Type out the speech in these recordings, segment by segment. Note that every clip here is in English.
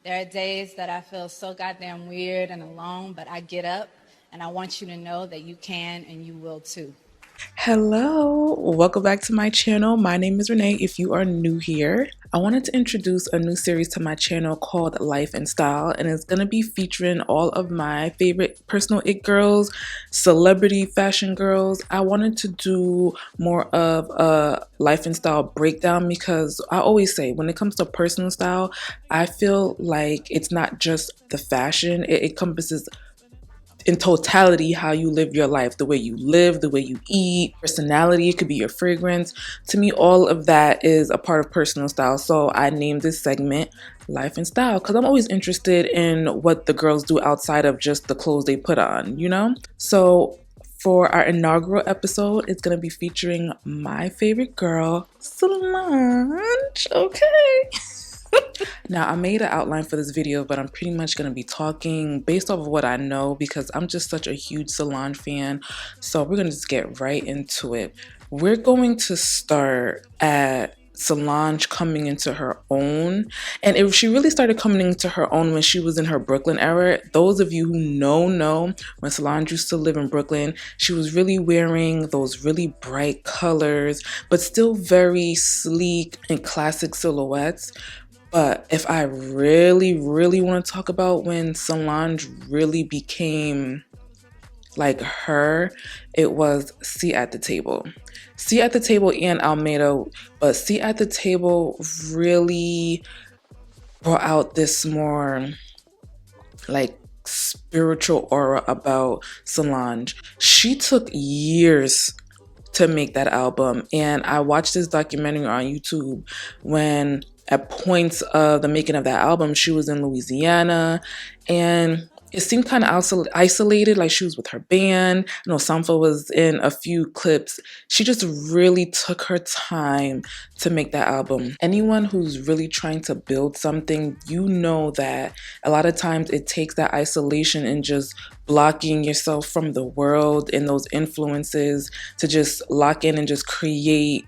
There are days that I feel so goddamn weird and alone, but I get up and I want you to know that you can and you will too. Hello, welcome back to my channel. My name is Renee. If you are new here, I wanted to introduce a new series to my channel called Life and Style, and it's going to be featuring all of my favorite personal it girls, celebrity fashion girls. I wanted to do more of a life and style breakdown because I always say when it comes to personal style, I feel like it's not just the fashion, it encompasses in totality how you live your life, the way you live, the way you eat, personality. It could be your fragrance. To me, all of that is a part of personal style. So I named this segment Life and Style because I'm always interested in what the girls do outside of just the clothes they put on, you know? So for our inaugural episode, it's going to be featuring my favorite girl, Solange. Okay. Now, I made an outline for this video, but I'm pretty much going to be talking based off of what I know because I'm just such a huge Salon fan. So we're going to just get right into it. We're going to start at Solange coming into her own. And if she really started coming into her own when she was in her Brooklyn era. Those of you who know when Solange used to live in Brooklyn, she was really wearing those really bright colors, but still very sleek and classic silhouettes. But if I really want to talk about when Solange really became like her, it was Seat at the Table. Seat at the Table and Almeida, but Seat at the Table really brought out this more like spiritual aura about Solange. She took years to make that album, and I watched this documentary on YouTube when at points of the making of that album she was in Louisiana, and it seemed kind of isolated, like she was with her band. I know Sampha was in a few clips. She just really took her time to make that album. Anyone who's really trying to build something, you know that a lot of times it takes that isolation and just blocking yourself from the world and those influences to just lock in and just create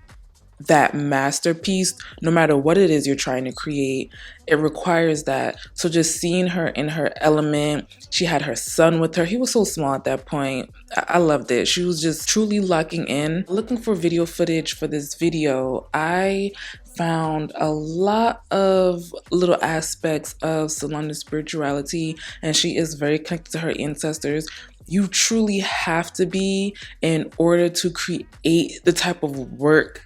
that masterpiece. No matter what it is you're trying to create, it requires that. So just seeing her in her element, she had her son with her. He was so small at that point. I loved it. She was just truly locking in. Looking for video footage for this video, I found a lot of little aspects of Solange's spirituality, and she is very connected to her ancestors. You truly have to be in order to create the type of work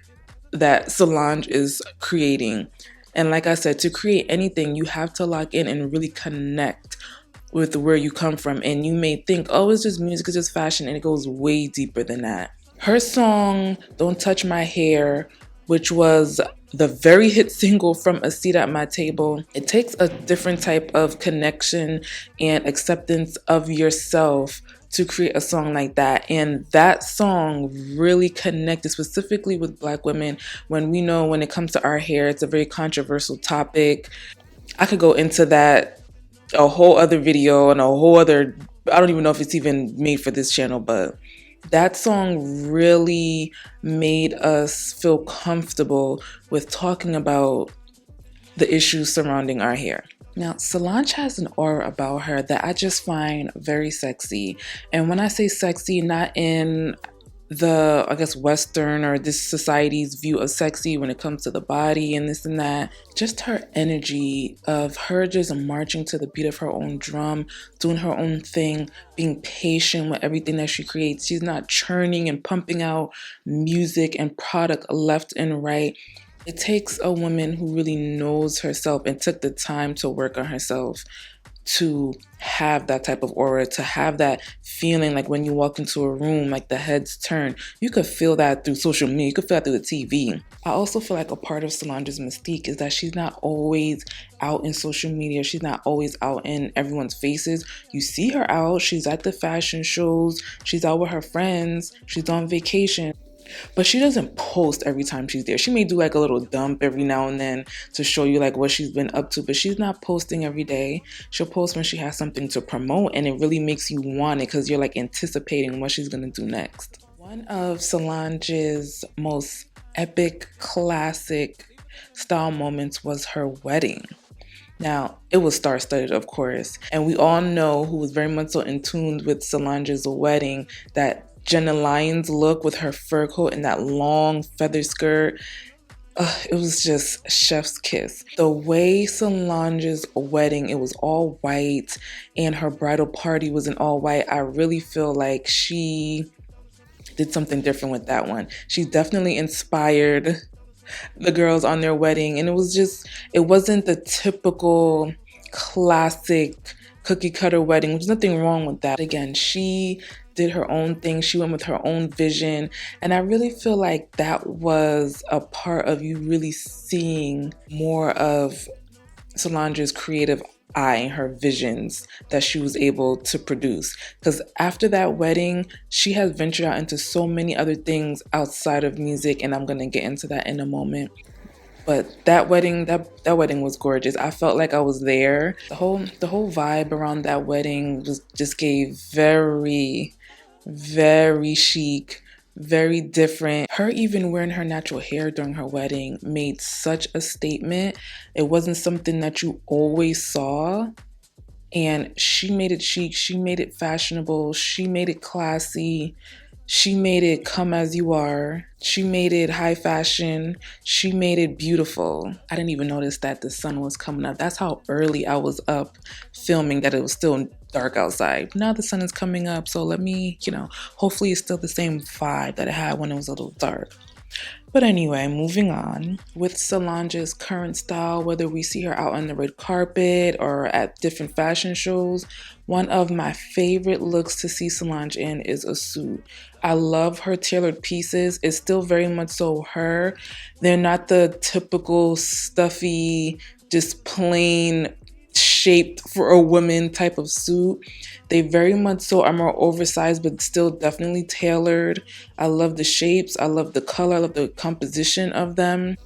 that Solange is creating. And like I said, to create anything, you have to lock in and really connect with where you come from. And you may think, oh, it's just music, it's just fashion, and it goes way deeper than that. Her song, Don't Touch My Hair, which was the very hit single from A Seat at My Table, it takes a different type of connection and acceptance of yourself to create a song like that. And that song really connected specifically with Black women when we know when it comes to our hair, it's a very controversial topic. I could go into that a whole other video and a whole other, I don't even know if it's even made for this channel, but that song really made us feel comfortable with talking about the issues surrounding our hair. Now, Solange has an aura about her that I just find very sexy. And when I say sexy, not in the, I guess, Western or this society's view of sexy when it comes to the body and this and that. Just her energy of her just marching to the beat of her own drum, doing her own thing, being patient with everything that she creates. She's not churning and pumping out music and product left and right. It takes a woman who really knows herself and took the time to work on herself to have that type of aura, to have that feeling like when you walk into a room, like the heads turn. You could feel that through social media. You could feel that through the TV. I also feel like a part of Solange's mystique is that she's not always out in social media. She's not always out in everyone's faces. You see her out. She's at the fashion shows. She's out with her friends. She's on vacation. But she doesn't post every time she's there. She may do like a little dump every now and then to show you like what she's been up to, but she's not posting every day. She'll post when she has something to promote, and it really makes you want it because you're like anticipating what she's gonna do next. One of Solange's most epic, classic style moments was her wedding. Now, it was star-studded, of course, and we all know who was very much so in tune with Solange's wedding, that Jenna Lyons look with her fur coat and that long feather skirt. It was just chef's kiss. The way Solange's wedding, it was all white, and her bridal party was in all white. I really feel like she did something different with that one. She definitely inspired the girls on their wedding, and it wasn't the typical classic cookie cutter wedding, which is nothing wrong with that. Again, she did her own thing. She went with her own vision, and I really feel like that was a part of you really seeing more of Solange's creative eye and her visions that she was able to produce. Because after that wedding, she has ventured out into so many other things outside of music, and I'm gonna get into that in a moment. But that wedding, that wedding was gorgeous. I felt like I was there. The whole vibe around that wedding just gave very, very chic, very different. Her even wearing her natural hair during her wedding made such a statement. It wasn't something that you always saw. And she made it chic, she made it fashionable, she made it classy, she made it come as you are, she made it high fashion, she made it beautiful. I didn't even notice that the sun was coming up. That's how early I was up filming, that it was still dark outside. Now the sun is coming up, so let me, hopefully it's still the same vibe that it had when it was a little dark. But anyway, moving on. With Solange's current style, whether we see her out on the red carpet or at different fashion shows, one of my favorite looks to see Solange in is a suit. I love her tailored pieces. It's still very much so her. They're not the typical stuffy, just plain shaped for a woman type of suit. They very much so are more oversized, but still definitely tailored. I love the shapes. I love the color. I love the composition of them.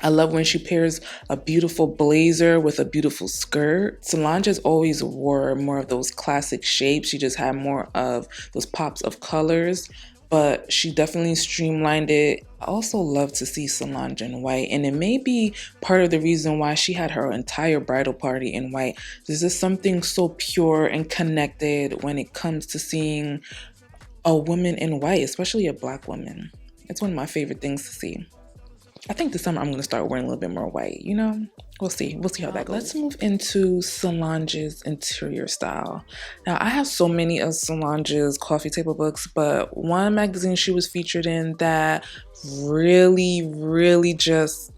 I love when she pairs a beautiful blazer with a beautiful skirt. Solange has always wore more of those classic shapes. She just had more of those pops of colors, but she definitely streamlined it. I also love to see Solange in white, and it may be part of the reason why she had her entire bridal party in white. There's just something so pure and connected when it comes to seeing a woman in white, especially a Black woman. It's one of my favorite things to see. I think this summer I'm going to start wearing a little bit more white, We'll see. We'll see how that goes. Let's move into Solange's interior style. Now, I have so many of Solange's coffee table books, but one magazine she was featured in that really, really just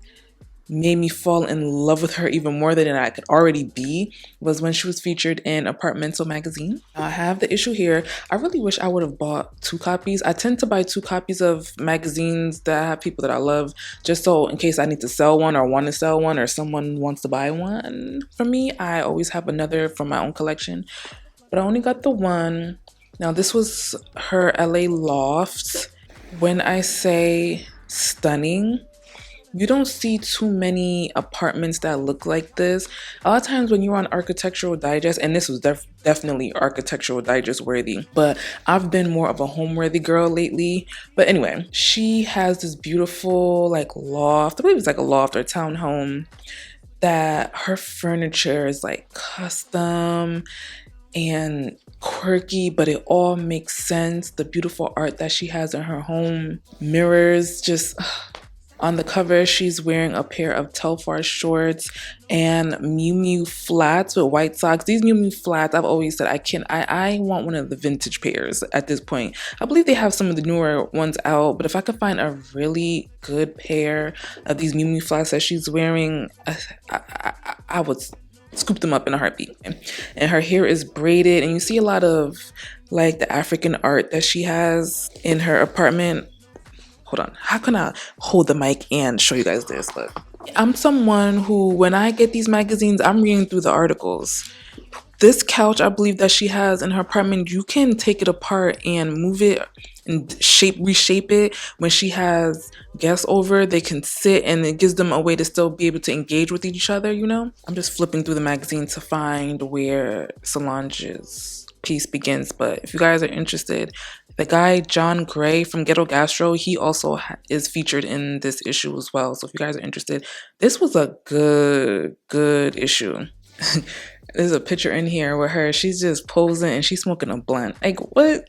made me fall in love with her even more than I could already be was when she was featured in Apartmental magazine. I have the issue here. I really wish I would have bought 2 copies. I tend to buy 2 copies of magazines that have people that I love, just so in case I need to sell one or want to sell one or someone wants to buy one from me, I always have another from my own collection. But I only got the one. Now, this was her LA loft. When I say stunning, you don't see too many apartments that look like this. A lot of times when you're on Architectural Digest, and this was definitely Architectural Digest worthy, but I've been more of a home-worthy girl lately. But anyway, she has this beautiful loft. I believe it's like a loft or a townhome, that her furniture is like custom and quirky, but it all makes sense. The beautiful art that she has in her home, mirrors, just on the cover, she's wearing a pair of Telfar shorts and Miu Miu flats with white socks. These Miu Miu flats, I've always said I want one of the vintage pairs at this point. I believe they have some of the newer ones out, but if I could find a really good pair of these Miu Miu flats that she's wearing, I would scoop them up in a heartbeat. And her hair is braided, and you see a lot of the African art that she has in her apartment. Hold on, how can I hold the mic and show you guys this? Look, I'm someone who, when I get these magazines, I'm reading through the articles. This couch, I believe that she has in her apartment, you can take it apart and move it and reshape it. When she has guests over, they can sit, and it gives them a way to still be able to engage with each other, I'm just flipping through the magazine to find where Solange's piece begins, but if you guys are interested, The guy John Gray from Ghetto Gastro, he also is featured in this issue as well. So if you guys are interested, this was a good issue. There's a picture in here where she's just posing and she's smoking a blunt. Like, what?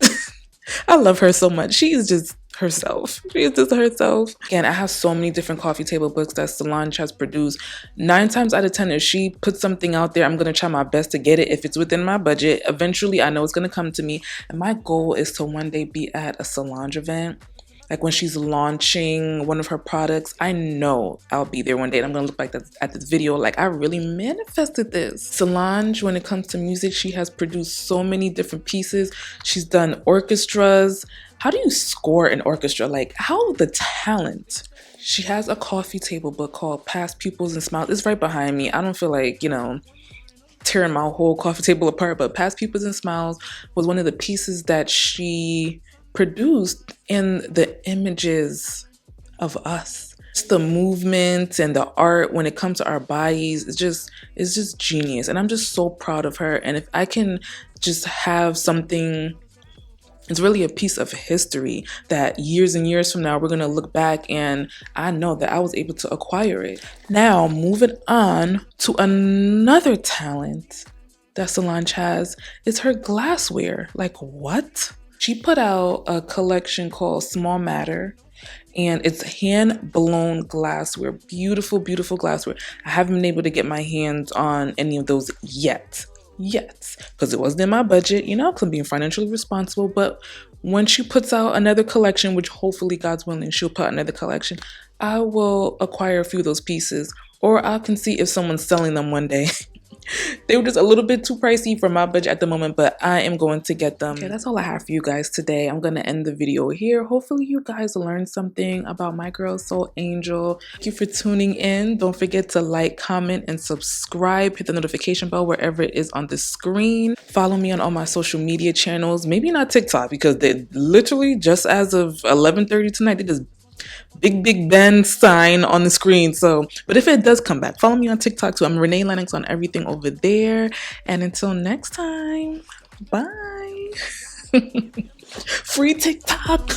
I love her so much. She is just herself. She is just herself. Again, I have so many different coffee table books that Solange has produced. 9 times out of 10, if she puts something out there, I'm going to try my best to get it if it's within my budget. Eventually, I know it's going to come to me. And my goal is to one day be at a Solange event. Like when she's launching one of her products, I know I'll be there one day and I'm gonna look like that at this video like I really manifested this. Solange, when it comes to music, she has produced so many different pieces. She's done orchestras. How do you score an orchestra? Like, how the talent? She has a coffee table book called Past Pupils and Smiles. It's right behind me. I don't feel like, you know, tearing my whole coffee table apart, but Past Pupils and Smiles was one of the pieces that she produced in the images of us. It's the movement and the art when it comes to our bodies. It's just genius. And I'm just so proud of her. And if I can just have something, it's really a piece of history that years and years from now, we're going to look back and I know that I was able to acquire it. Now, moving on to another talent that Solange has is her glassware. Like, what? She put out a collection called Small Matter, and it's hand-blown glassware. Beautiful, beautiful glassware. I haven't been able to get my hands on any of those yet, because it wasn't in my budget, you know, because I'm being financially responsible. But when she puts out another collection, which hopefully, God's willing, she'll put out another collection, I will acquire a few of those pieces, or I can see if someone's selling them one day. They were just a little bit too pricey for my budget at the moment, but I am going to get them. Okay, that's all I have for you guys today. I'm going to end the video here. Hopefully you guys learned something about my girl Soul Angel. Thank you for tuning in. Don't forget to like, comment, and subscribe. Hit the notification bell wherever it is on the screen. Follow me on all my social media channels. Maybe not TikTok, because they literally just as of 11:30 tonight, they just big Ben sign on the screen. So, but if it does come back, follow me on TikTok too. I'm Renee Lennox on everything over there. And until next time, bye. Free TikTok.